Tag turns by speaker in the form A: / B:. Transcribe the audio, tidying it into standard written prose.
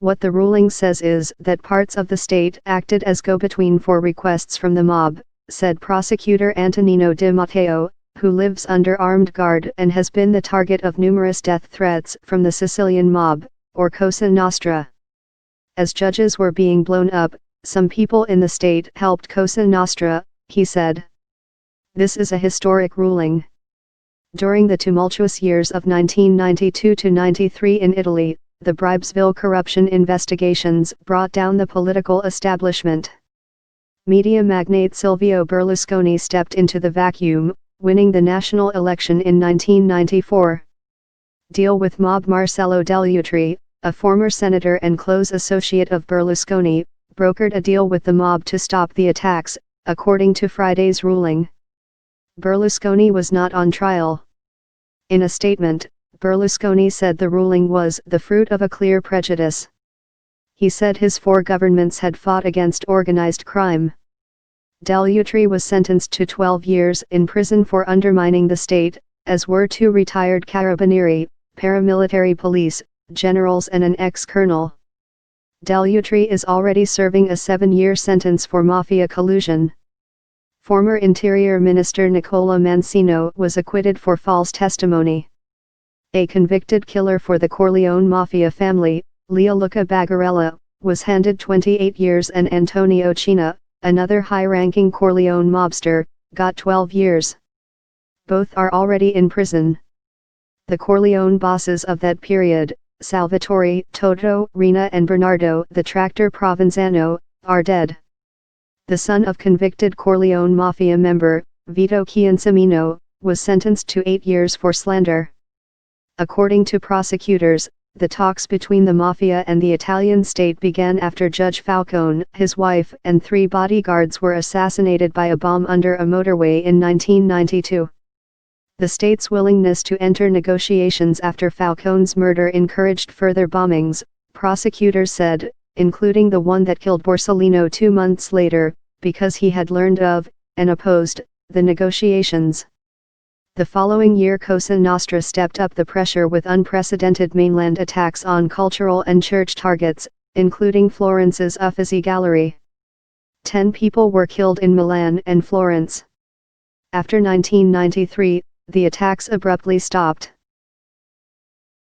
A: What the ruling says is that parts of the state acted as go-between for requests from the mob, said prosecutor Antonino Di Matteo, who lives under armed guard and has been the target of numerous death threats from the Sicilian mob, or Cosa Nostra. As judges were being blown up, some people in the state helped Cosa Nostra, he said. This is a historic ruling. During the tumultuous years of 1992 to 93 in Italy, the Bribesville corruption investigations brought down the political establishment. Media magnate Silvio Berlusconi stepped into the vacuum, winning the national election in 1994. Deal with mob Marcello Dell'Utri, a former senator and close associate of Berlusconi, brokered a deal with the mob to stop the attacks, according to Friday's ruling. Berlusconi was not on trial. In a statement, Berlusconi said the ruling was the fruit of a clear prejudice. He said his four governments had fought against organized crime. Dell'Utri was sentenced to 12 years in prison for undermining the state, as were two retired carabinieri, paramilitary police, generals and an ex-colonel. Dell'Utri is already serving a 7-year sentence for Mafia collusion. Former Interior Minister Nicola Mancino was acquitted for false testimony. A convicted killer for the Corleone Mafia family, Leoluca Bagarella, was handed 28 years and Antonio Cina, another high-ranking Corleone mobster, got 12 years. Both are already in prison. The Corleone bosses of that period, Salvatore, Toto, Rina and Bernardo the Tractor Provenzano, are dead. The son of convicted Corleone Mafia member, Vito Ciancimino, was sentenced to 8 years for slander. According to prosecutors, the talks between the Mafia and the Italian state began after Judge Falcone, his wife and 3 bodyguards were assassinated by a bomb under a motorway in 1992. The state's willingness to enter negotiations after Falcone's murder encouraged further bombings, prosecutors said, including the one that killed Borsellino 2 months later, because he had learned of, and opposed, the negotiations. The following year Cosa Nostra stepped up the pressure with unprecedented mainland attacks on cultural and church targets, including Florence's Uffizi Gallery. 10 people were killed in Milan and Florence. After 1993, the attacks abruptly stopped.